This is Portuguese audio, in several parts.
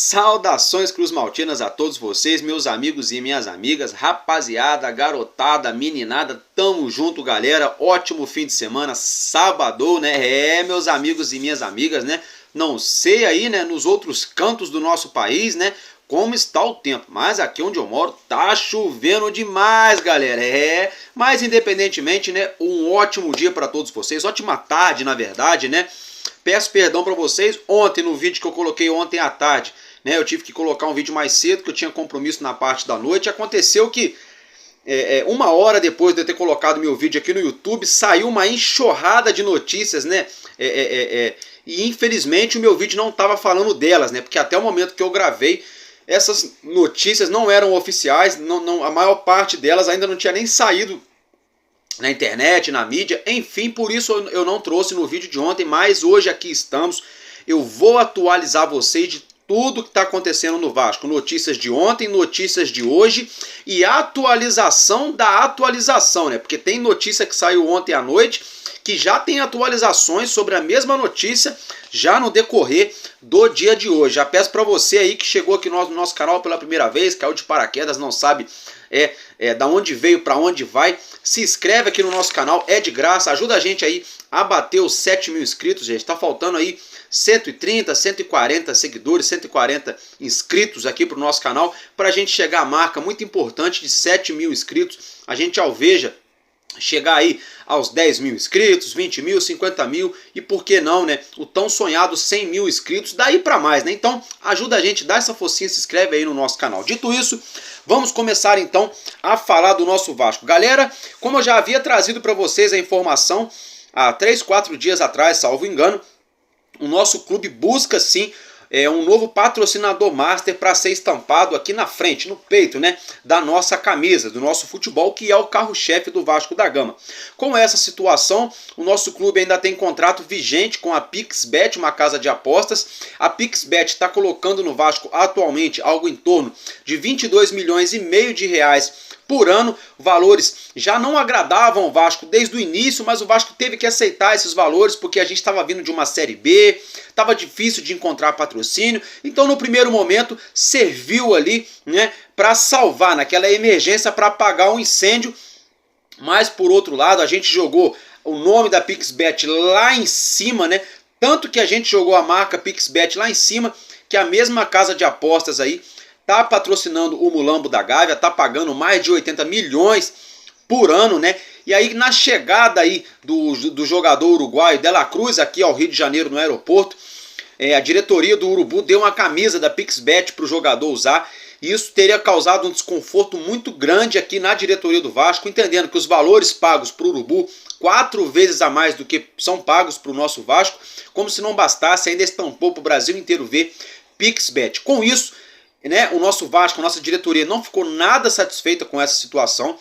Saudações cruzmaltinas a todos vocês, meus amigos e minhas amigas, rapaziada, garotada, meninada, tamo junto, galera. Ótimo fim de semana, sábado, né? Meus amigos e minhas amigas, né? Não sei aí, né, nos outros cantos do nosso país, né, como está o tempo, mas aqui onde eu moro tá chovendo demais, galera. Mas independentemente, né, um ótimo dia para todos vocês, ótima tarde, na verdade, né? Peço perdão para vocês, ontem no vídeo que eu coloquei ontem à tarde, né, eu tive que colocar um vídeo mais cedo, que eu tinha compromisso na parte da noite. Aconteceu que uma hora depois de eu ter colocado meu vídeo aqui no YouTube, saiu uma enxurrada de notícias, né, e infelizmente o meu vídeo não estava falando delas, né, porque até o momento que eu gravei, essas notícias não eram oficiais, a maior parte delas ainda não tinha nem saído na internet, na mídia, enfim, por isso eu não trouxe no vídeo de ontem, mas hoje aqui estamos. Eu vou atualizar vocês de tudo que está acontecendo no Vasco, notícias de ontem, notícias de hoje e atualização da atualização, né? Porque tem notícia que saiu ontem à noite que já tem atualizações sobre a mesma notícia já no decorrer do dia de hoje. Já peço para você aí que chegou aqui no nosso canal pela primeira vez, caiu de paraquedas, não sabe da onde veio, para onde vai, se inscreve aqui no nosso canal, é de graça, ajuda a gente aí a bater os 7 mil inscritos, gente. Tá faltando aí 130, 140 seguidores, 140 inscritos aqui pro nosso canal, para a gente chegar à marca muito importante de 7 mil inscritos. A gente alveja chegar aí aos 10 mil inscritos, 20 mil, 50 mil e por que não, né, o tão sonhado 100 mil inscritos, daí para mais, né? Então ajuda a gente, dá essa focinha, se inscreve aí no nosso canal. Dito isso, vamos começar então a falar do nosso Vasco. Galera, como eu já havia trazido para vocês a informação há 3, 4 dias atrás, salvo engano, o nosso clube busca sim um novo patrocinador master para ser estampado aqui na frente, no peito, né, da nossa camisa, do nosso futebol, que é o carro-chefe do Vasco da Gama. Com essa situação, o nosso clube ainda tem contrato vigente com a PixBet, uma casa de apostas. A PixBet está colocando no Vasco atualmente algo em torno de 22 milhões e meio de reais por ano. Valores já não agradavam o Vasco desde o início, mas o Vasco teve que aceitar esses valores porque a gente estava vindo de uma Série B, estava difícil de encontrar patrocínio, então no primeiro momento serviu ali, né, para salvar naquela emergência, para apagar um incêndio. Mas por outro lado, a gente jogou o nome da PixBet lá em cima, né, tanto que a gente jogou a marca PixBet lá em cima, que a mesma casa de apostas aí tá patrocinando o Mulambo da Gávea, tá pagando mais de 80 milhões por ano, né? E aí na chegada aí do jogador uruguaio De La Cruz aqui ao Rio de Janeiro no aeroporto, a diretoria do Urubu deu uma camisa da PixBet para o jogador usar, e isso teria causado um desconforto muito grande aqui na diretoria do Vasco, entendendo que os valores pagos para o Urubu, 4 vezes a mais do que são pagos para o nosso Vasco, como se não bastasse, ainda estampou para o Brasil inteiro ver PixBet. Com isso, né, o nosso Vasco, a nossa diretoria não ficou nada satisfeita com essa situação.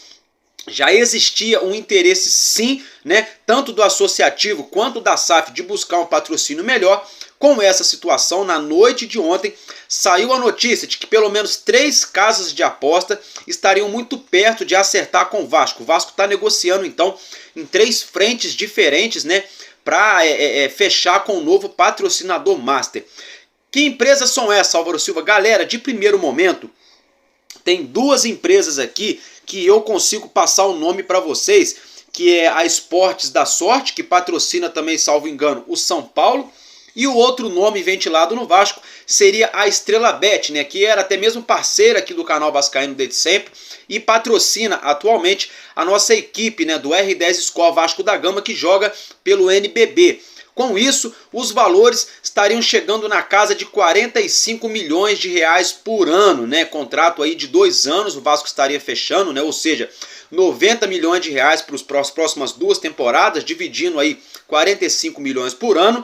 Já existia um interesse sim, né, tanto do associativo quanto da SAF de buscar um patrocínio melhor. Com essa situação, na noite de ontem, saiu a notícia de que pelo menos 3 casas de aposta estariam muito perto de acertar com o Vasco. O Vasco está negociando então em 3 frentes diferentes, né, para fechar com o novo patrocinador master. Que empresas são essas, Álvaro Silva? Galera, de primeiro momento, tem 2 empresas aqui que eu consigo passar o nome para vocês, que é a Esportes da Sorte, que patrocina também, salvo engano, o São Paulo, e o outro nome ventilado no Vasco seria a Estrela Bet, né, que era até mesmo parceira aqui do canal Vascaíno desde sempre e patrocina atualmente a nossa equipe, né, do R10 Score Vasco da Gama, que joga pelo NBB. Com isso, os valores estariam chegando na casa de 45 milhões de reais por ano, né? Contrato aí de 2 anos, o Vasco estaria fechando, né? Ou seja, 90 milhões de reais para as próximas 2 temporadas, dividindo aí 45 milhões por ano,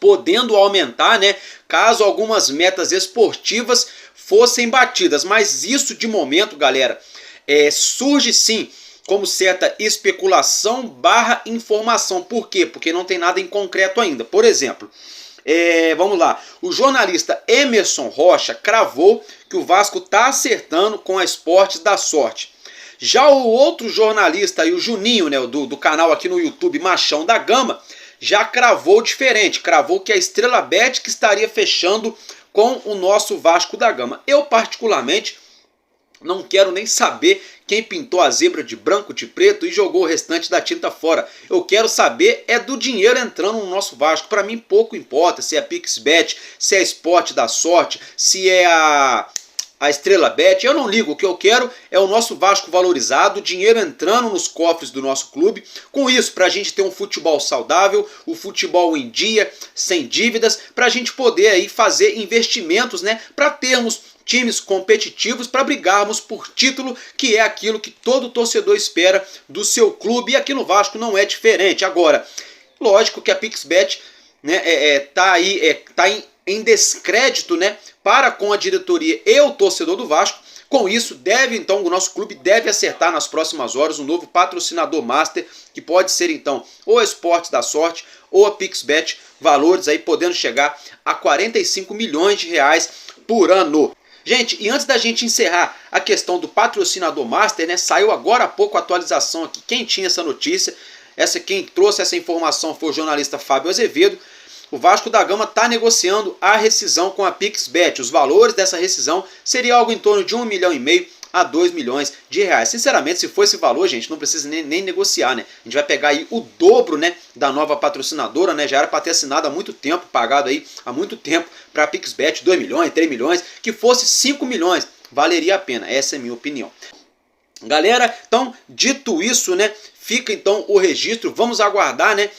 podendo aumentar, né, caso algumas metas esportivas fossem batidas. Mas isso de momento, galera, surge sim como certa especulação / informação. Por quê? Porque não tem nada em concreto ainda. Por exemplo, vamos lá, o jornalista Emerson Rocha cravou que o Vasco está acertando com a Esportes da Sorte. Já o outro jornalista, aí, o Juninho, né, do canal aqui no YouTube Machão da Gama, já cravou diferente, cravou que a Estrela Bet que estaria fechando com o nosso Vasco da Gama. Eu, particularmente, não quero nem saber quem pintou a zebra de branco, de preto e jogou o restante da tinta fora. Eu quero saber é do dinheiro entrando no nosso Vasco. Para mim pouco importa se é a PixBet, se é a Esporte da Sorte, se é a Estrela Bet. Eu não ligo, o que eu quero é o nosso Vasco valorizado, dinheiro entrando nos cofres do nosso clube. Com isso, para a gente ter um futebol saudável, o futebol em dia, sem dívidas, para a gente poder aí fazer investimentos, né, para termos times competitivos, para brigarmos por título, que é aquilo que todo torcedor espera do seu clube, e aqui no Vasco não é diferente. Agora, lógico que a PixBet, né, tá em descrédito, né, para com a diretoria e o torcedor do Vasco. Com isso, então o nosso clube deve acertar nas próximas horas um novo patrocinador master, que pode ser então ou a Esportes da Sorte ou a PixBet, valores aí podendo chegar a 45 milhões de reais por ano. Gente, e antes da gente encerrar a questão do patrocinador master, né, saiu agora há pouco a atualização aqui, quem tinha essa notícia, quem trouxe essa informação foi o jornalista Fábio Azevedo. O Vasco da Gama está negociando a rescisão com a PixBet. Os valores dessa rescisão seria algo em torno de 1,5 milhão a 2 milhões de reais. Sinceramente, se for esse valor, gente, não precisa nem negociar, né? A gente vai pegar aí o dobro, né, da nova patrocinadora, né? Já era para ter assinado há muito tempo, pagado aí há muito tempo para a PixBet, 2 milhões, 3 milhões, que fosse 5 milhões, valeria a pena. Essa é a minha opinião. Galera, então, dito isso, né, fica então o registro, vamos aguardar, né,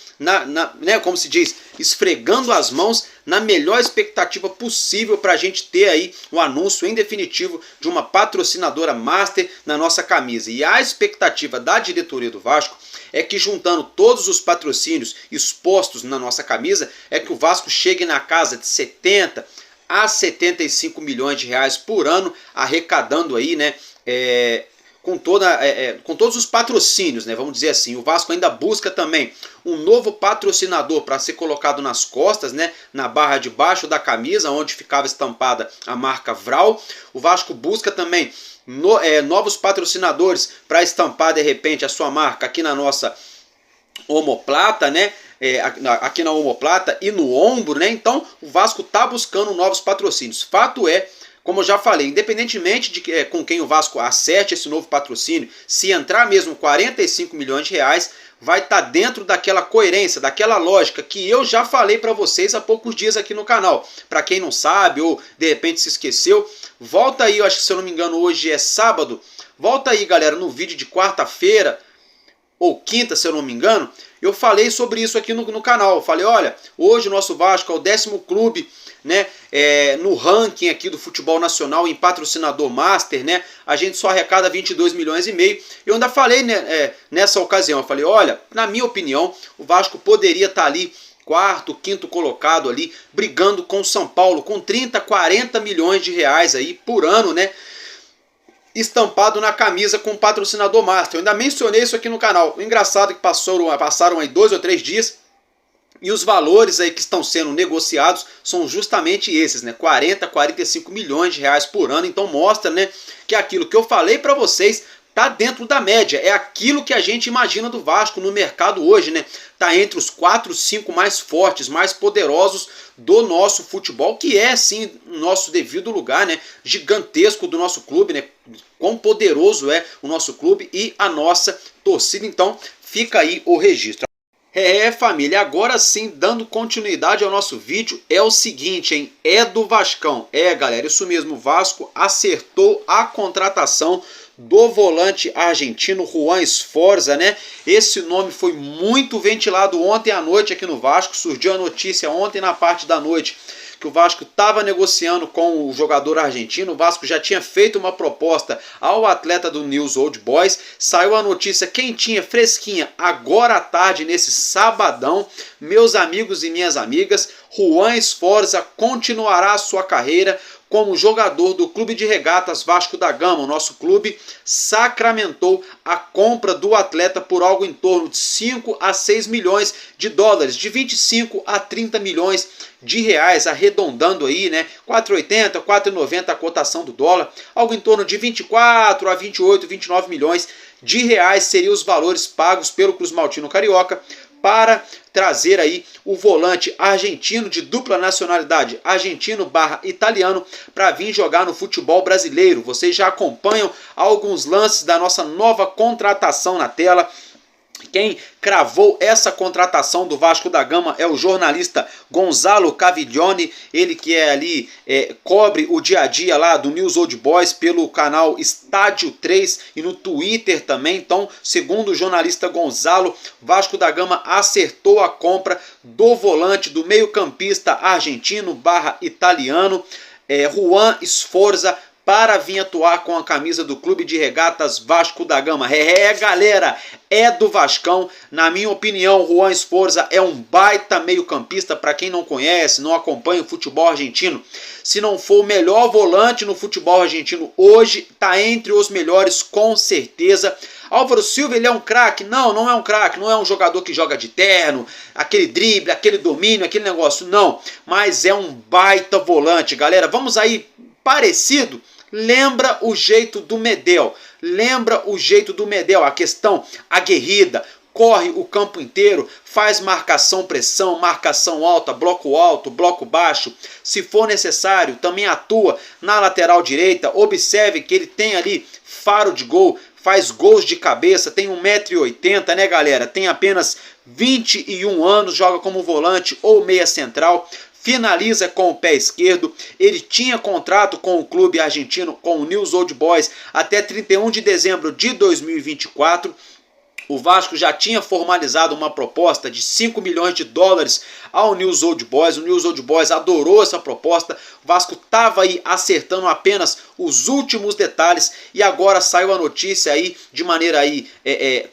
né, como se diz, esfregando as mãos na melhor expectativa possível para a gente ter aí o anúncio em definitivo de uma patrocinadora master na nossa camisa. E a expectativa da diretoria do Vasco é que, juntando todos os patrocínios expostos na nossa camisa, é que o Vasco chegue na casa de 70 a 75 milhões de reais por ano, arrecadando aí, né, com todos os patrocínios, né, vamos dizer assim. O Vasco ainda busca também um novo patrocinador para ser colocado nas costas, né, na barra de baixo da camisa, onde ficava estampada a marca Vral. O Vasco busca também novos patrocinadores para estampar de repente a sua marca aqui na nossa omoplata, né, aqui na omoplata e no ombro, né. Então o Vasco está buscando novos patrocínios. Fato é, como eu já falei, independentemente de com quem o Vasco acerte esse novo patrocínio, se entrar mesmo 45 milhões de reais, vai estar dentro daquela coerência, daquela lógica que eu já falei para vocês há poucos dias aqui no canal. Para quem não sabe ou de repente se esqueceu, volta aí, eu acho que se eu não me engano hoje é sábado, volta aí galera no vídeo de quarta-feira ou quinta, se eu não me engano, eu falei sobre isso aqui no canal. Eu falei, olha, hoje o nosso Vasco é o 10º clube, né, no ranking aqui do futebol nacional em patrocinador master, né, a gente só arrecada 22 milhões e meio. Eu ainda falei, né, nessa ocasião, eu falei, olha, na minha opinião, o Vasco poderia estar ali quarto, quinto colocado ali, brigando com o São Paulo, com 30, 40 milhões de reais aí por ano, né, estampado na camisa com patrocinador master. Eu ainda mencionei isso aqui no canal. O engraçado é que passaram aí 2 ou 3 dias e os valores aí que estão sendo negociados são justamente esses, né? 40, 45 milhões de reais por ano. Então mostra, né, que aquilo que eu falei para vocês tá dentro da média. É aquilo que a gente imagina do Vasco no mercado hoje, né? Tá entre os 4, 5 mais fortes, mais poderosos do nosso futebol, que é sim o nosso devido lugar, né? Gigantesco do nosso clube, né? Quão poderoso é o nosso clube e a nossa torcida. Então fica aí o registro. Família, agora sim, dando continuidade ao nosso vídeo, é o seguinte, hein? É do Vascão. Galera, isso mesmo, o Vasco acertou a contratação do volante argentino Juan Sforza, né? Esse nome foi muito ventilado ontem à noite aqui no Vasco. Surgiu a notícia ontem na parte da noite que o Vasco estava negociando com o jogador argentino. O Vasco já tinha feito uma proposta ao atleta do News Old Boys. Saiu a notícia quentinha, fresquinha, agora à tarde, nesse sabadão. Meus amigos e minhas amigas, Juan Sforza continuará a sua carreira como jogador do Clube de Regatas Vasco da Gama. O nosso clube sacramentou a compra do atleta por algo em torno de 5 a 6 milhões de dólares, de 25 a 30 milhões de reais, arredondando aí, né, 4,80, 4,90 a cotação do dólar, algo em torno de 24 a 28, 29 milhões de reais seriam os valores pagos pelo Cruz Maltino Carioca para trazer aí o volante argentino de dupla nacionalidade, argentino/italiano, para vir jogar no futebol brasileiro. Vocês já acompanham alguns lances da nossa nova contratação na tela. Quem cravou essa contratação do Vasco da Gama é o jornalista Gonzalo Caviglione, ele que é ali, cobre o dia a dia lá do News Old Boys pelo canal Estádio 3 e no Twitter também. Então, segundo o jornalista Gonzalo, Vasco da Gama acertou a compra do volante, do meio-campista argentino/italiano, Juan Sforza, para vir atuar com a camisa do Clube de Regatas Vasco da Gama. Galera, é do Vascão. Na minha opinião, Juan Sforza é um baita meio-campista. Para quem não conhece, não acompanha o futebol argentino, se não for o melhor volante no futebol argentino hoje, está entre os melhores com certeza. Álvaro Silva, ele é um craque? Não, não é um craque, não é um jogador que joga de terno, aquele drible, aquele domínio, aquele negócio, não. Mas é um baita volante, galera. Vamos aí, parecido? Lembra o jeito do Medel, a questão aguerrida, corre o campo inteiro, faz marcação-pressão, marcação alta, bloco baixo. Se for necessário, também atua na lateral direita. Observe que ele tem ali faro de gol, faz gols de cabeça, tem 1,80 m, né, galera? Tem apenas 21 anos, joga como volante ou meia central. Finaliza com o pé esquerdo. Ele tinha contrato com o clube argentino, com o News Old Boys, até 31 de dezembro de 2024. O Vasco já tinha formalizado uma proposta de 5 milhões de dólares ao News Old Boys. O News Old Boys adorou essa proposta. O Vasco estava aí acertando apenas os últimos detalhes e agora saiu a notícia aí de maneira aí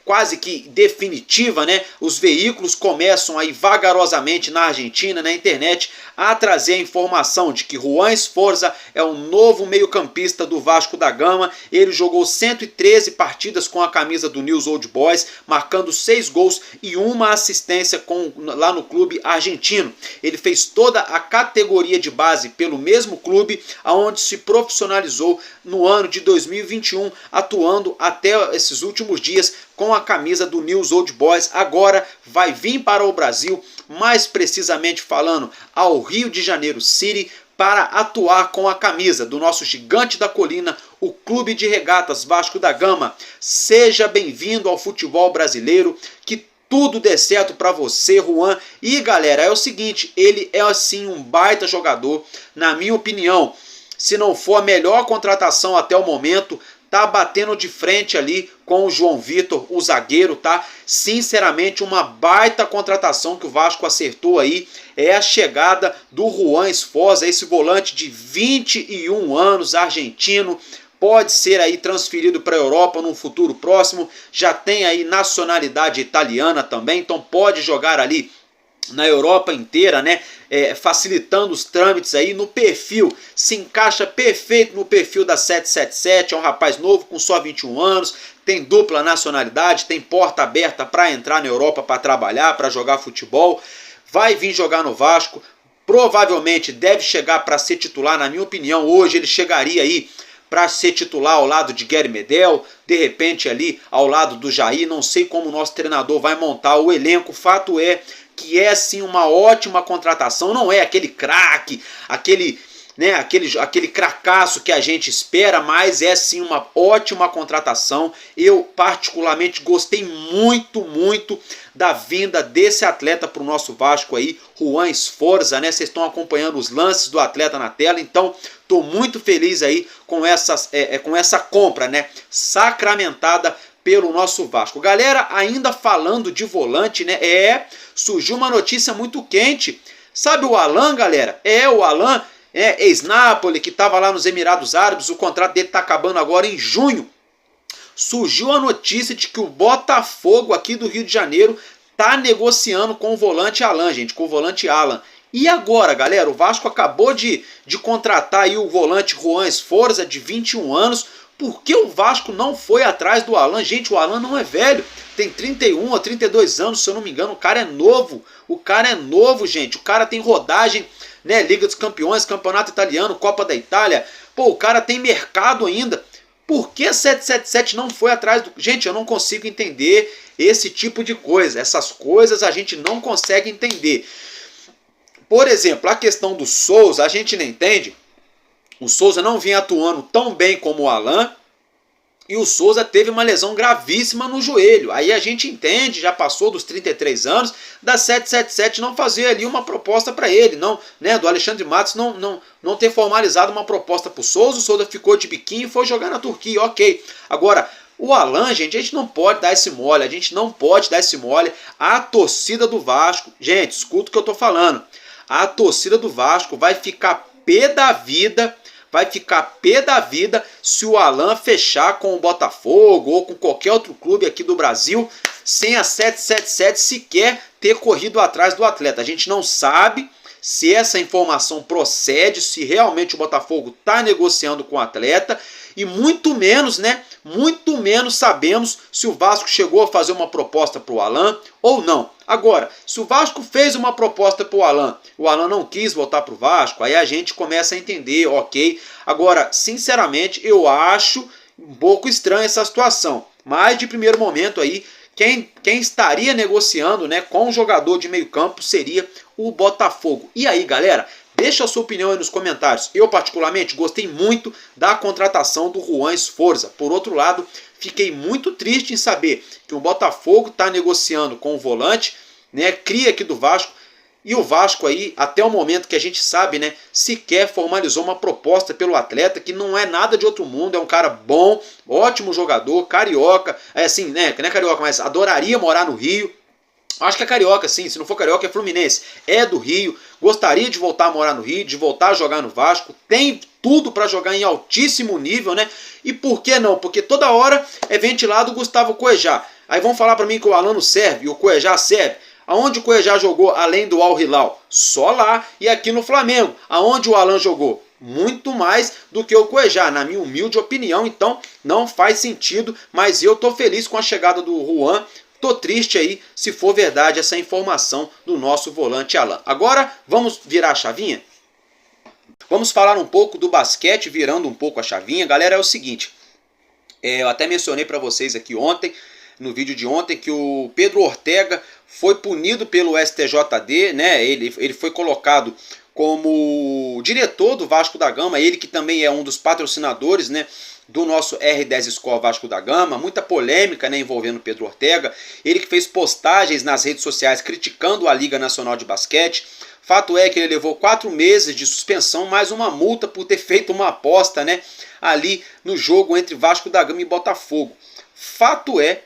quase que definitiva, né? Os veículos começam aí vagarosamente na Argentina, na internet, a trazer a informação de que Juan Sforza é o novo meio-campista do Vasco da Gama. Ele jogou 113 partidas com a camisa do News Old Boys, marcando 6 gols e uma assistência lá no clube argentino. Ele fez toda a categoria de base pelo mesmo clube, aonde se profissionalizou no ano de 2021, atuando até esses últimos dias com a camisa do News Old Boys. Agora vai vir para o Brasil, mais precisamente falando ao Rio de Janeiro City, para atuar com a camisa do nosso gigante da colina, o Clube de Regatas Vasco da Gama. Seja bem-vindo ao futebol brasileiro, que tudo dê certo para você, Juan. E galera, é o seguinte, ele é assim um baita jogador, na minha opinião. Se não for a melhor contratação até o momento, tá batendo de frente ali com o João Vitor, o zagueiro, tá? Sinceramente, uma baita contratação que o Vasco acertou aí é a chegada do Juan Sforza, esse volante de 21 anos, argentino. Pode ser aí transferido para a Europa num futuro próximo. Já tem aí nacionalidade italiana também, então pode jogar ali na Europa inteira, né? Facilitando os trâmites aí no perfil. Se encaixa perfeito no perfil da 777. É um rapaz novo com só 21 anos. Tem dupla nacionalidade, tem porta aberta para entrar na Europa para trabalhar, para jogar futebol. Vai vir jogar no Vasco. Provavelmente deve chegar para ser titular, na minha opinião. Hoje ele chegaria aí para ser titular ao lado de Gary Medel, de repente ali ao lado do Jair. Não sei como o nosso treinador vai montar o elenco. Fato é que é sim uma ótima contratação. Não é aquele craque, aquele cracaço que a gente espera, mas é sim uma ótima contratação. Eu particularmente gostei muito da vinda desse atleta para o nosso Vasco aí, Juan Sforza, né? Vocês estão acompanhando os lances do atleta na tela, então estou muito feliz aí com essa compra, né? Sacramentada pelo nosso Vasco. Galera, ainda falando de volante, né? Surgiu uma notícia muito quente. Sabe o Alan, galera? O Alan, ex-Napoli, que estava lá nos Emirados Árabes, o contrato dele está acabando agora em junho. Surgiu a notícia de que o Botafogo aqui do Rio de Janeiro está negociando com o volante Alan, gente, com o volante Alan. E agora, galera, o Vasco acabou de contratar aí o volante Juan Sforza, de 21 anos. Por que o Vasco não foi atrás do Alan? Gente, o Alan não é velho, tem 31 ou 32 anos, se eu não me engano. O cara é novo, gente. O cara tem rodagem, né? Liga dos Campeões, Campeonato Italiano, Copa da Itália. Pô, o cara tem mercado ainda. Por que a 777 não foi atrás do... Gente, eu não consigo entender esse tipo de coisa. Essas coisas a gente não consegue entender. Por exemplo, a questão do Souza, a gente não entende. O Souza não vinha atuando tão bem como o Alan. E o Souza teve uma lesão gravíssima no joelho. Aí a gente entende, já passou dos 33 anos, da 777 não fazer ali uma proposta para ele, não, né, do Alexandre Matos não ter formalizado uma proposta para o Souza ficou de biquinho e foi jogar na Turquia, ok. Agora, o Alan, gente, a gente não pode dar esse mole, A torcida do Vasco, gente, escuta o que eu tô falando, a torcida do Vasco vai ficar pé da vida se o Alan fechar com o Botafogo ou com qualquer outro clube aqui do Brasil sem a 777 sequer ter corrido atrás do atleta. A gente não sabe se essa informação procede, se realmente o Botafogo está negociando com o atleta e muito menos sabemos se o Vasco chegou a fazer uma proposta para o Alan ou não. Agora, se o Vasco fez uma proposta para o Alan não quis voltar para o Vasco, aí a gente começa a entender, ok. Agora, sinceramente, eu acho um pouco estranha essa situação. Mas de primeiro momento aí, quem estaria negociando, né, com o jogador de meio campo seria o Botafogo. E aí, galera? Deixa a sua opinião aí nos comentários. Eu, particularmente, gostei muito da contratação do Juan Sforza. Por outro lado, fiquei muito triste em saber que o Botafogo está negociando com o volante, né, cria aqui do Vasco, e o Vasco aí, até o momento que a gente sabe, né, sequer formalizou uma proposta pelo atleta, que não é nada de outro mundo, é um cara bom, ótimo jogador, carioca, é assim, né, que não é carioca, mas adoraria morar no Rio. Acho que é carioca, sim. Se não for carioca, é fluminense. É do Rio. Gostaria de voltar a morar no Rio, de voltar a jogar no Vasco. Tem tudo para jogar em altíssimo nível, né? E por que não? Porque toda hora é ventilado o Gustavo Cuejá. Aí vão falar para mim que o Alan não serve e o Cuejá serve. Aonde o Cuejá jogou além do Al Hilal? Só lá e aqui no Flamengo. Aonde o Alan jogou? Muito mais do que o Cuejá, na minha humilde opinião. Então não faz sentido, mas eu tô feliz com a chegada do Juan. Tô triste aí se for verdade essa informação do nosso volante Alan. Agora vamos virar a chavinha? Vamos falar um pouco do basquete, virando um pouco a chavinha. Galera, é o seguinte, eu até mencionei para vocês aqui ontem, no vídeo de ontem, que o Pedro Ortega foi punido pelo STJD, né? Ele foi colocado como diretor do Vasco da Gama, ele que também é um dos patrocinadores, né, do nosso R10 Score Vasco da Gama, muita polêmica, né, envolvendo Pedro Ortega, ele que fez postagens nas redes sociais criticando a Liga Nacional de Basquete. Fato é que ele levou 4 meses de suspensão, mais uma multa por ter feito uma aposta, né, ali no jogo entre Vasco da Gama e Botafogo. Fato é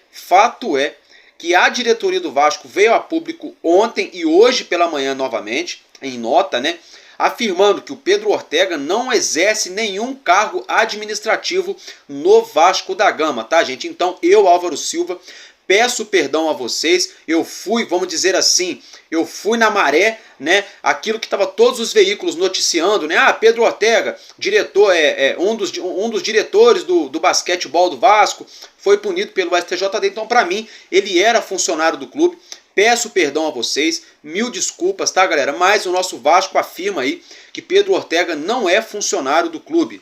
que a diretoria do Vasco veio a público ontem e hoje pela manhã novamente, em nota, né, afirmando que o Pedro Ortega não exerce nenhum cargo administrativo no Vasco da Gama, tá, gente? Então eu, Álvaro Silva, peço perdão a vocês, eu fui, vamos dizer assim, eu fui na maré, né, aquilo que estava todos os veículos noticiando, né, Pedro Ortega, diretor, um dos diretores do basquetebol do Vasco, foi punido pelo STJD, então para mim ele era funcionário do clube. Peço perdão a vocês, mil desculpas, tá, galera? Mas o nosso Vasco afirma aí que Pedro Ortega não é funcionário do clube.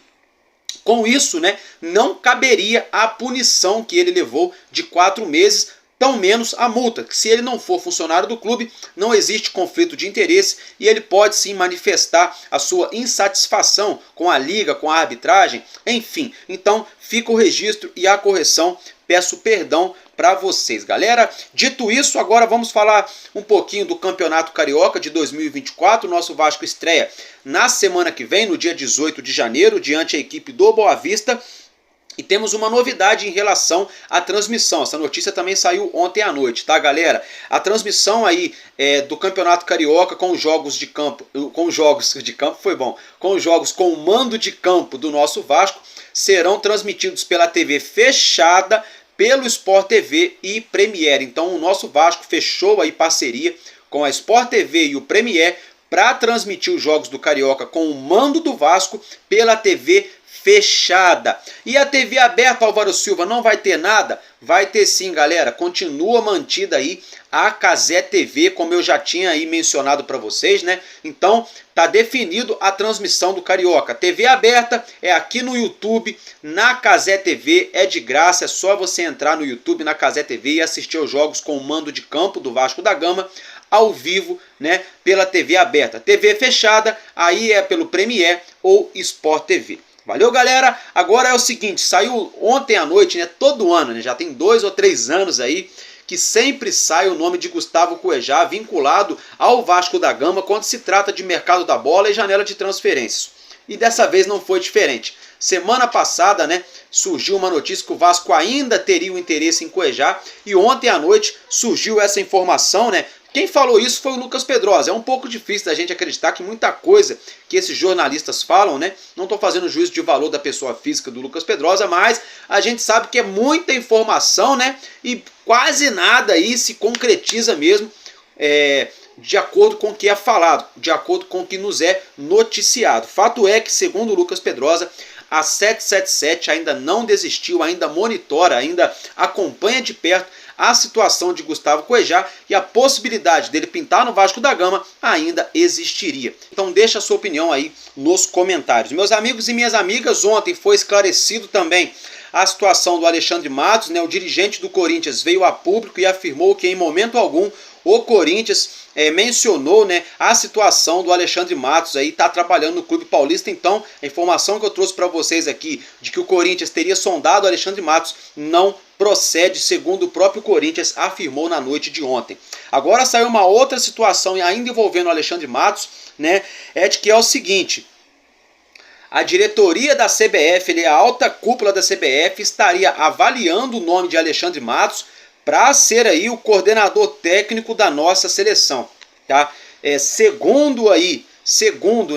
Com isso, né, não caberia a punição que ele levou de 4 meses, tão menos a multa, que se ele não for funcionário do clube, não existe conflito de interesse e ele pode sim manifestar a sua insatisfação com a liga, com a arbitragem, enfim. Então fica o registro e a correção, peço perdão para vocês, galera. Dito isso, agora vamos falar um pouquinho do Campeonato Carioca de 2024. O nosso Vasco estreia na semana que vem, no dia 18 de janeiro, diante da equipe do Boa Vista. E temos uma novidade em relação à transmissão. Essa notícia também saiu ontem à noite, tá, galera? A transmissão aí do Campeonato Carioca com os jogos de campo, com os jogos com o mando de campo do nosso Vasco serão transmitidos pela TV fechada, pelo Sport TV e Premiere. Então o nosso Vasco fechou aí parceria com a Sport TV e o Premiere para transmitir os jogos do Carioca com o mando do Vasco pela TV fechada. E a TV aberta, Álvaro Silva, não vai ter nada? Vai ter sim, galera. Continua mantida aí a Cazé TV, como eu já tinha aí mencionado para vocês, né? Então, tá definido a transmissão do Carioca. TV aberta é aqui no YouTube, na Cazé TV, é de graça, é só você entrar no YouTube, na Cazé TV e assistir aos jogos com o mando de campo do Vasco da Gama, ao vivo, né, pela TV aberta. TV fechada, aí é pelo Premiere ou Sport TV. Valeu, galera? Agora é o seguinte, saiu ontem à noite, né, todo ano, né, já tem 2 ou 3 anos aí, que sempre sai o nome de Gustavo Cuejá vinculado ao Vasco da Gama quando se trata de mercado da bola e janela de transferências. E dessa vez não foi diferente. Semana passada, né, surgiu uma notícia que o Vasco ainda teria o interesse em Cuejá e ontem à noite surgiu essa informação, né? Quem falou isso foi o Lucas Pedrosa. É um pouco difícil da gente acreditar que muita coisa que esses jornalistas falam, né? Não estou fazendo juízo de valor da pessoa física do Lucas Pedrosa, mas a gente sabe que é muita informação, né? E quase nada aí se concretiza mesmo de acordo com o que é falado, de acordo com o que nos é noticiado. Fato é que, segundo o Lucas Pedrosa, a 777 ainda não desistiu, ainda monitora, ainda acompanha de perto a situação de Gustavo Cuejá e a possibilidade dele pintar no Vasco da Gama ainda existiria. Então deixa a sua opinião aí nos comentários. Meus amigos e minhas amigas, ontem foi esclarecido também a situação do Alexandre Matos, né? O dirigente do Corinthians veio a público e afirmou que em momento algum o Corinthians mencionou, né, a situação do Alexandre Matos aí, tá trabalhando no Clube Paulista. Então a informação que eu trouxe para vocês aqui de que o Corinthians teria sondado o Alexandre Matos não procede, segundo o próprio Corinthians afirmou na noite de ontem. Agora saiu uma outra situação ainda envolvendo o Alexandre Matos, né, de que é o seguinte: a diretoria da CBF, a alta cúpula da CBF, estaria avaliando o nome de Alexandre Matos para ser aí o coordenador técnico da nossa seleção, tá? Segundo,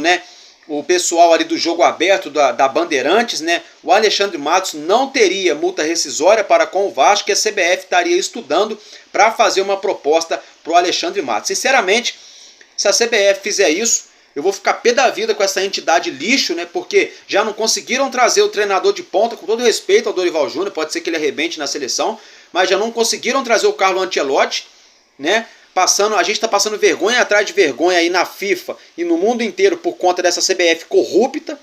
né, o pessoal ali do Jogo Aberto da Bandeirantes, né, o Alexandre Matos não teria multa rescisória para com o Vasco e a CBF estaria estudando para fazer uma proposta para o Alexandre Matos. Sinceramente, se a CBF fizer isso, eu vou ficar pé da vida com essa entidade lixo, né? Porque já não conseguiram trazer o treinador de ponta, com todo respeito ao Dorival Júnior, pode ser que ele arrebente na seleção, mas já não conseguiram trazer o Carlo Ancelotti, né? A gente está passando vergonha atrás de vergonha aí na FIFA e no mundo inteiro por conta dessa CBF corrupta.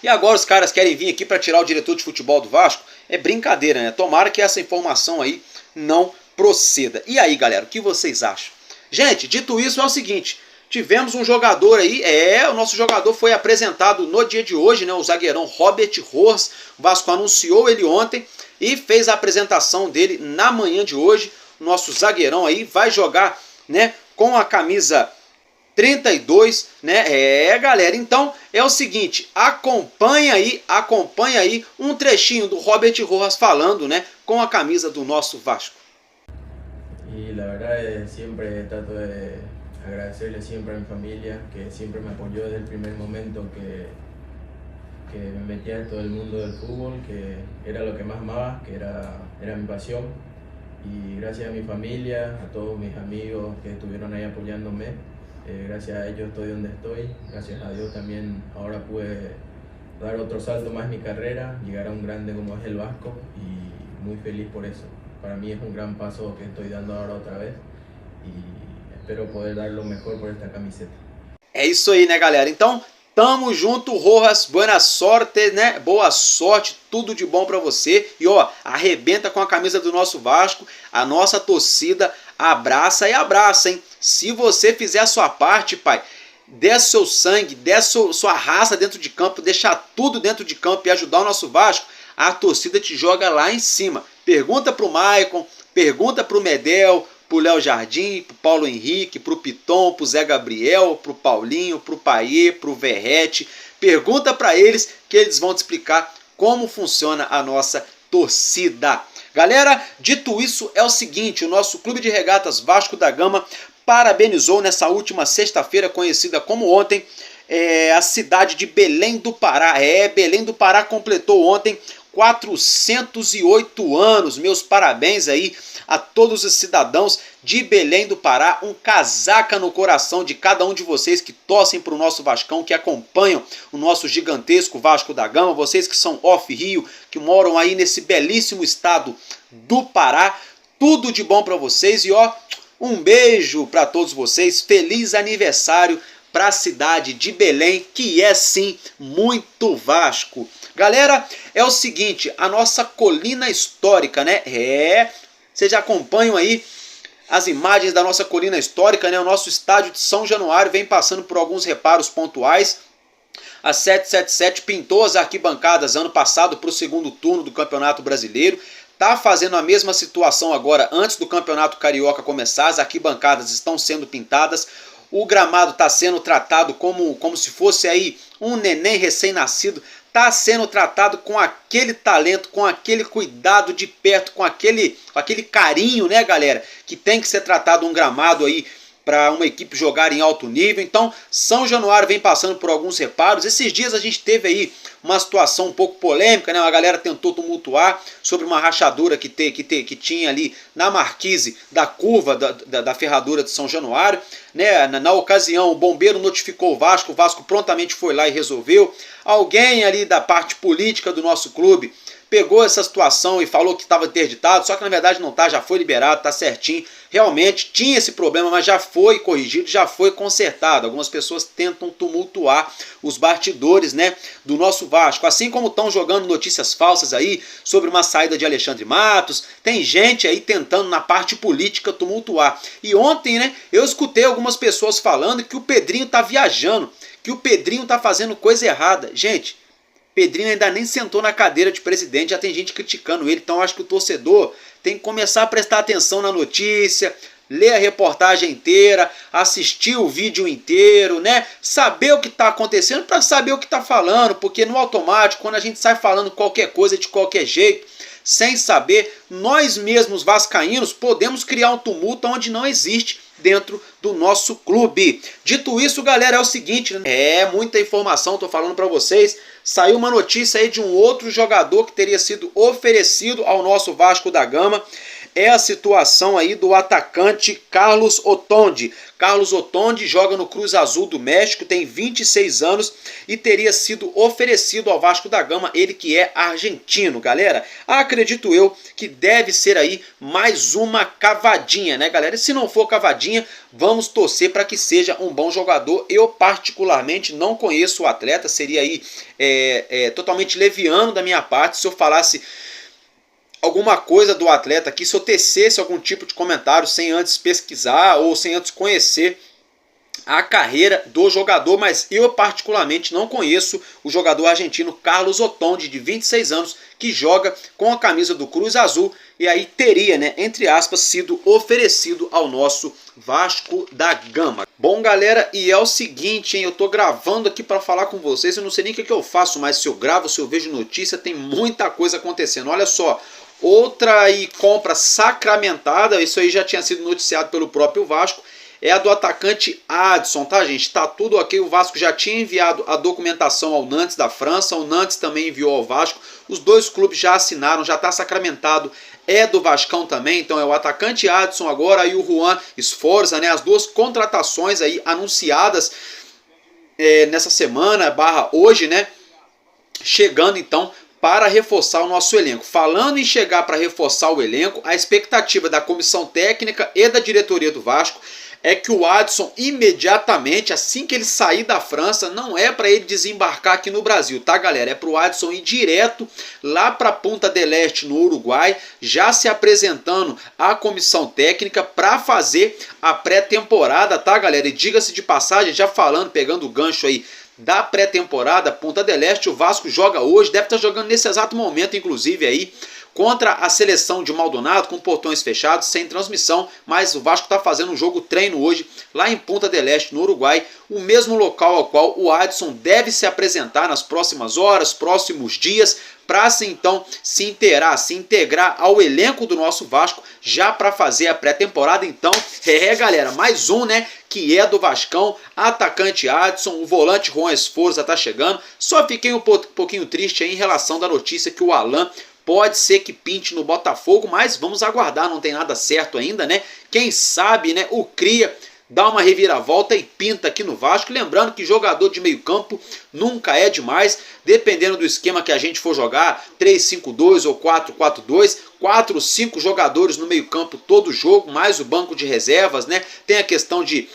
E agora os caras querem vir aqui para tirar o diretor de futebol do Vasco? É brincadeira, né? Tomara que essa informação aí não proceda. E aí, galera, o que vocês acham? Gente, dito isso, é o seguinte: tivemos um jogador aí, o nosso jogador foi apresentado no dia de hoje, né? O zagueirão Robert Rojas. O Vasco anunciou ele ontem e fez a apresentação dele na manhã de hoje. O nosso zagueirão aí vai jogar, né, com a camisa 32, né? Galera, então é o seguinte, acompanha aí um trechinho do Robert Rojas falando, né, com a camisa do nosso Vasco. E la verdad es siempre trato de agradecerle siempre a mi familia, que siempre me apoyó desde el primer momento que me metí en todo el mundo del fútbol, que era lo que más amaba, que era mi pasión. Y gracias a mi familia, a todos mis amigos que estuvieron ahí apoyándome, gracias a ellos estoy donde estoy, gracias a Dios también ahora pude dar otro salto más en mi carrera, llegar a un grande como es el Vasco y muy feliz por eso. Para mí es un gran paso que estoy dando ahora otra vez y espero poder dar lo mejor por esta camiseta. É isso aí, né, galera? Então, tamo junto, Rojas, buena sorte, né? Boa sorte, tudo de bom pra você. E ó, arrebenta com a camisa do nosso Vasco, a nossa torcida abraça e abraça, hein? Se você fizer a sua parte, pai, dê seu sangue, dê sua raça dentro de campo, deixar tudo dentro de campo e ajudar o nosso Vasco, a torcida te joga lá em cima. Pergunta pro Maicon, pergunta pro Medel, pro Léo Jardim, pro Paulo Henrique, pro Piton, pro Zé Gabriel, pro Paulinho, pro Paiê, pro Verrete. Pergunta para eles que eles vão te explicar como funciona a nossa torcida. Galera, dito isso, é o seguinte, o nosso Clube de Regatas Vasco da Gama parabenizou nessa última sexta-feira, conhecida como ontem, a cidade de Belém do Pará. Belém do Pará completou ontem 408 anos. Meus parabéns aí a todos os cidadãos de Belém do Pará, um casaca no coração de cada um de vocês que torcem para o nosso Vascão, que acompanham o nosso gigantesco Vasco da Gama, vocês que são off-Rio, que moram aí nesse belíssimo estado do Pará. Tudo de bom para vocês e ó, um beijo para todos vocês, feliz aniversário para a cidade de Belém, que é sim muito Vasco. Galera, é o seguinte, a nossa colina histórica, né? Vocês já acompanham aí as imagens da nossa colina histórica, né? O nosso estádio de São Januário vem passando por alguns reparos pontuais. A 777 pintou as arquibancadas ano passado para o segundo turno do Campeonato Brasileiro. Está fazendo a mesma situação agora antes do Campeonato Carioca começar. As arquibancadas estão sendo pintadas. O gramado está sendo tratado como se fosse aí um neném recém-nascido. Está sendo tratado com aquele talento, com aquele cuidado de perto, com aquele carinho, né, galera? Que tem que ser tratado um gramado aí para uma equipe jogar em alto nível. Então, São Januário vem passando por alguns reparos. Esses dias a gente teve aí uma situação um pouco polêmica, né? Uma galera tentou tumultuar sobre uma rachadura que tinha ali na marquise da curva da ferradura de São Januário, né? Na ocasião, o bombeiro notificou o Vasco prontamente foi lá e resolveu. Alguém ali da parte política do nosso clube pegou essa situação e falou que estava interditado, só que na verdade não está, já foi liberado, está certinho. Realmente tinha esse problema, mas já foi corrigido, já foi consertado. Algumas pessoas tentam tumultuar os bastidores, né, do nosso Vasco. Assim como estão jogando notícias falsas aí sobre uma saída de Alexandre Matos, tem gente aí tentando na parte política tumultuar. E ontem, né, eu escutei algumas pessoas falando que o Pedrinho está viajando, que o Pedrinho está fazendo coisa errada. Gente, Pedrinho ainda nem sentou na cadeira de presidente, já tem gente criticando ele, então acho que o torcedor tem que começar a prestar atenção na notícia, ler a reportagem inteira, assistir o vídeo inteiro, né? Saber o que está acontecendo para saber o que está falando, porque no automático, quando a gente sai falando qualquer coisa de qualquer jeito, sem saber, nós mesmos vascaínos podemos criar um tumulto onde não existe dentro do nosso clube. Dito isso, galera, é o seguinte, né? É muita informação, tô falando para vocês. Saiu uma notícia aí de um outro jogador que teria sido oferecido ao nosso Vasco da Gama. É a situação aí do atacante Carlos Otondi. Carlos Otondi joga no Cruz Azul do México, tem 26 anos e teria sido oferecido ao Vasco da Gama, ele que é argentino, galera. Acredito eu que deve ser aí mais uma cavadinha, né, galera? E se não for cavadinha, vamos torcer para que seja um bom jogador. Eu particularmente não conheço o atleta, seria aí totalmente leviano da minha parte se eu falasse alguma coisa do atleta aqui, se eu tecesse algum tipo de comentário sem antes pesquisar ou sem antes conhecer a carreira do jogador, mas eu particularmente não conheço o jogador argentino Carlos Otondi, de 26 anos, que joga com a camisa do Cruz Azul e aí teria, né, entre aspas, sido oferecido ao nosso Vasco da Gama. Bom, galera, e é o seguinte, hein, eu tô gravando aqui para falar com vocês, eu não sei nem o que eu faço, mas se eu gravo, se eu vejo notícia, tem muita coisa acontecendo. Olha só, outra aí compra sacramentada, isso aí já tinha sido noticiado pelo próprio Vasco, é a do atacante Adson, tá, gente? Tá tudo ok, o Vasco já tinha enviado a documentação ao Nantes da França, o Nantes também enviou ao Vasco, os dois clubes já assinaram, já tá sacramentado, é do Vascão também, então é o atacante Adson agora e o Juan Sforza, né? As duas contratações aí anunciadas nessa semana, hoje, né? Chegando então para reforçar o nosso elenco. Falando em chegar para reforçar o elenco, a expectativa da comissão técnica e da diretoria do Vasco é que o Adson imediatamente, assim que ele sair da França, não é para ele desembarcar aqui no Brasil, tá, galera? É para o Adson ir direto lá para Punta del Este, no Uruguai, já se apresentando à comissão técnica para fazer a pré-temporada, tá, galera? E diga-se de passagem, já falando, pegando o gancho aí da pré-temporada, Punta del Este, o Vasco joga hoje, deve estar jogando nesse exato momento, inclusive aí, contra a seleção de Maldonado, com portões fechados, sem transmissão, mas o Vasco está fazendo um jogo treino hoje, lá em Punta del Este, no Uruguai, o mesmo local ao qual o Adson deve se apresentar nas próximas horas, próximos dias, para então se integrar ao elenco do nosso Vasco, já para fazer a pré-temporada. Então, galera, mais um, né, que é do Vascão, atacante Adson, o volante Juan Sforza tá chegando. Só fiquei um pouquinho triste aí em relação da notícia que o Alan pode ser que pinte no Botafogo, mas vamos aguardar, não tem nada certo ainda, né? Quem sabe, né, o Cria dá uma reviravolta e pinta aqui no Vasco. Lembrando que jogador de meio campo nunca é demais, dependendo do esquema que a gente for jogar, 3-5-2 ou 4-4-2, 4, 5 jogadores no meio campo todo jogo, mais o banco de reservas, né? Tem a questão de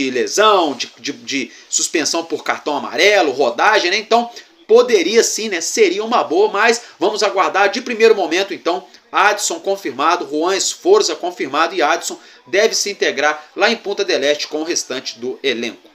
lesão, de suspensão por cartão amarelo, rodagem, né? Então poderia sim, né? Seria uma boa, mas vamos aguardar de primeiro momento, então. Adson confirmado, Juan Esforza confirmado e Adson deve se integrar lá em Punta del Este com o restante do elenco.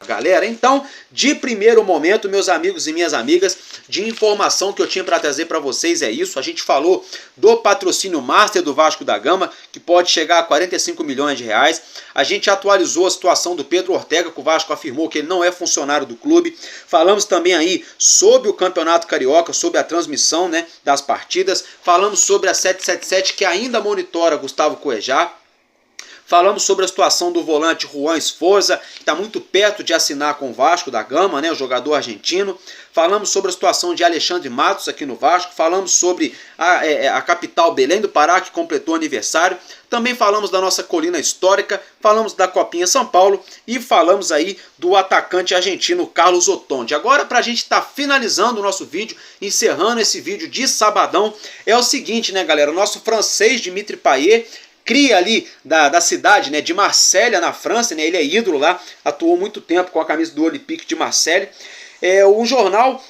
Galera, então, de primeiro momento, meus amigos e minhas amigas, de informação que eu tinha para trazer para vocês é isso. A gente falou do patrocínio Master do Vasco da Gama, que pode chegar a 45 milhões de reais. A gente atualizou a situação do Pedro Ortega, que o Vasco afirmou que ele não é funcionário do clube. Falamos também aí sobre o Campeonato Carioca, sobre a transmissão, né, das partidas. Falamos sobre a 777, que ainda monitora Gustavo Cuejá. Falamos sobre a situação do volante Juan Esforza, que está muito perto de assinar com o Vasco da Gama, né, o jogador argentino. Falamos sobre a situação de Alexandre Matos aqui no Vasco. Falamos sobre a capital Belém do Pará, que completou aniversário. Também falamos da nossa colina histórica. Falamos da Copinha São Paulo. E falamos aí do atacante argentino Carlos Ottoni. Agora, para a gente estar finalizando o nosso vídeo, encerrando esse vídeo de sabadão, é o seguinte, né, galera? O nosso francês Dimitri Payet, cria ali da cidade, né, de Marselha, na França, né, ele é ídolo lá, atuou muito tempo com a camisa do Olympique de Marselha. Um jornal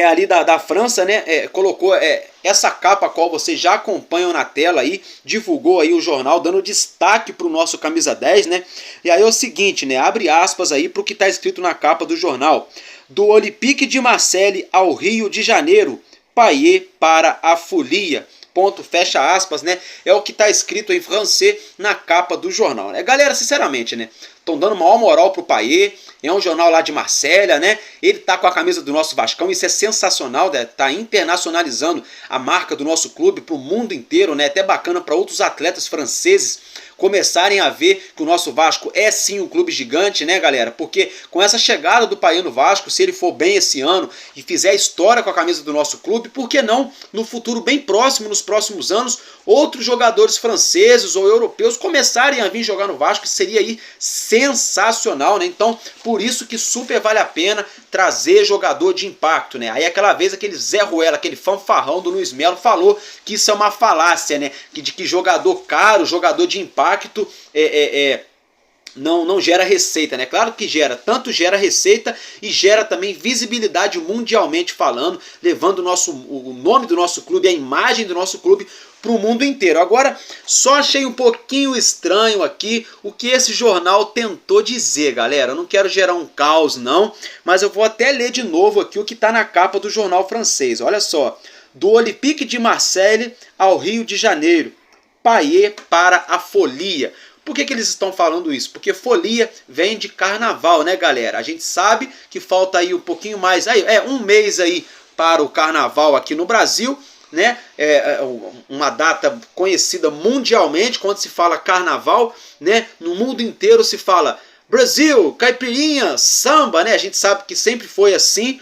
ali da França, né, colocou essa capa a qual vocês já acompanham na tela aí, divulgou aí o jornal, dando destaque para o nosso camisa 10, né, e aí é o seguinte, né, abre aspas aí para o que está escrito na capa do jornal: do Olympique de Marselha ao Rio de Janeiro, Payet para a folia. Ponto, fecha aspas, né? É o que está escrito em francês na capa do jornal, né? Galera, sinceramente, né? Estão dando maior moral pro Payet. É um jornal lá de Marselha, né? Ele tá com a camisa do nosso Vascão. Isso é sensacional, né? Tá internacionalizando a marca do nosso clube pro mundo inteiro, né? Até bacana para outros atletas franceses começarem a ver que o nosso Vasco é sim um clube gigante, né, galera? Porque com essa chegada do Payet no Vasco, se ele for bem esse ano e fizer história com a camisa do nosso clube, por que não, no futuro bem próximo, nos próximos anos, outros jogadores franceses ou europeus começarem a vir jogar no Vasco, que seria aí sensacional, né? Então, por isso que super vale a pena trazer jogador de impacto, né? Aí aquela vez aquele Zé Ruela, aquele fanfarrão do Luiz Melo falou que isso é uma falácia, né? De que jogador caro, jogador de impacto não gera receita, né? Claro que gera, tanto gera receita e gera também visibilidade mundialmente falando, levando o nome do nosso clube, a imagem do nosso clube para o mundo inteiro. Agora, só achei um pouquinho estranho aqui o que esse jornal tentou dizer, galera. Eu não quero gerar um caos, não, mas eu vou até ler de novo aqui o que está na capa do jornal francês. Olha só: do Olympique de Marselha ao Rio de Janeiro, Payet para a folia. Por que eles estão falando isso? Porque folia vem de carnaval, né, galera? A gente sabe que falta aí um pouquinho mais, um mês aí para o carnaval aqui no Brasil, né? Uma data conhecida mundialmente. Quando se fala carnaval, né, no mundo inteiro se fala Brasil, caipirinha, samba, né? A gente sabe que sempre foi assim.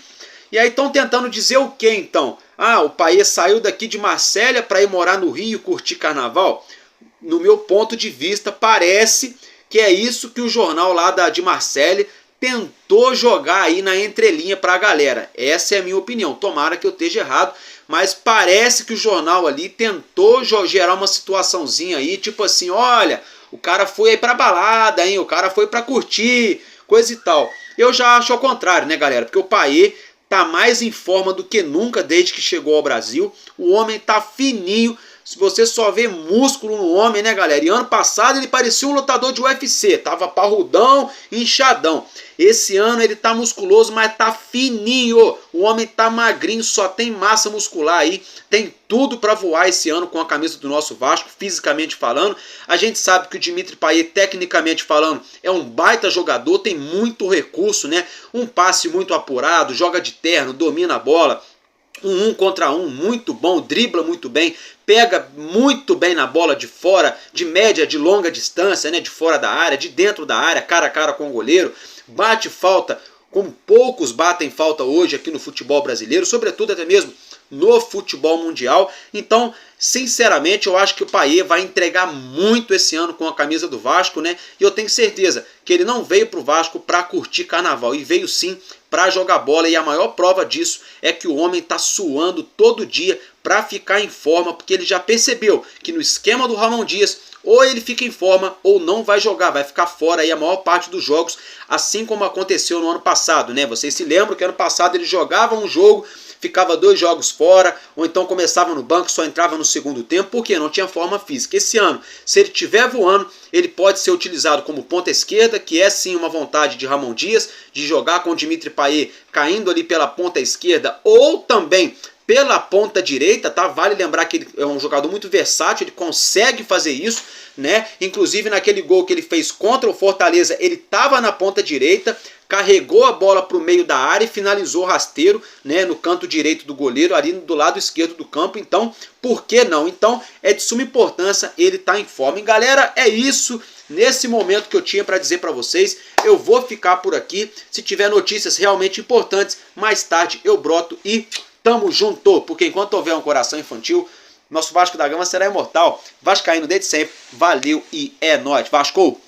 E aí estão tentando dizer o que então? O Payet saiu daqui de Marselha para ir morar no Rio e curtir carnaval? No meu ponto de vista, parece que é isso que o jornal lá de Marselha tentou jogar aí na entrelinha para a galera. Essa é a minha opinião. Tomara que eu esteja errado, mas parece que o jornal ali tentou gerar uma situaçãozinha aí, tipo assim, olha, o cara foi aí para balada, hein? O cara foi para curtir, coisa e tal. Eu já acho ao contrário, né, galera? Porque o Payet tá mais em forma do que nunca desde que chegou ao Brasil. O homem tá fininho. Se você só vê músculo no homem, né, galera? E ano passado ele parecia um lutador de UFC. Tava parrudão, inchadão. Esse ano ele tá musculoso, mas tá fininho. O homem tá magrinho, só tem massa muscular aí. Tem tudo para voar esse ano com a camisa do nosso Vasco, fisicamente falando. A gente sabe que o Dimitri Payet, tecnicamente falando, é um baita jogador, tem muito recurso, né? Um passe muito apurado, joga de terno, domina a bola. Um contra um muito bom, dribla muito bem, pega muito bem na bola de fora, de média, de longa distância, né, de fora da área, de dentro da área, cara a cara com o goleiro, bate falta, como poucos batem falta hoje aqui no futebol brasileiro, sobretudo até mesmo no futebol mundial. Então, sinceramente, eu acho que o Payet vai entregar muito esse ano com a camisa do Vasco, né? E eu tenho certeza que ele não veio pro Vasco para curtir carnaval, e veio sim para jogar bola, e a maior prova disso é que o homem tá suando todo dia para ficar em forma, porque ele já percebeu que no esquema do Ramon Dias, ou ele fica em forma ou não vai jogar, vai ficar fora aí a maior parte dos jogos, assim como aconteceu no ano passado, né? Vocês se lembram que ano passado ele jogava um jogo, ficava 2 jogos fora, ou então começava no banco, só entrava no segundo tempo, porque não tinha forma física. Esse ano, se ele estiver voando, ele pode ser utilizado como ponta esquerda, que é sim uma vontade de Ramon Dias, de jogar com o Dimitri Payet caindo ali pela ponta esquerda, ou também pela ponta direita, tá? Vale lembrar que ele é um jogador muito versátil, ele consegue fazer isso, né? Inclusive naquele gol que ele fez contra o Fortaleza, ele estava na ponta direita, carregou a bola para o meio da área e finalizou rasteiro, né, no canto direito do goleiro, ali do lado esquerdo do campo. Então, por que não? Então, é de suma importância ele estar em forma. E galera, é isso nesse momento que eu tinha para dizer para vocês. Eu vou ficar por aqui. Se tiver notícias realmente importantes, mais tarde eu broto e tamo junto, porque enquanto houver um coração infantil, nosso Vasco da Gama será imortal. Vascaíno desde sempre, valeu e é nóis. Vasco!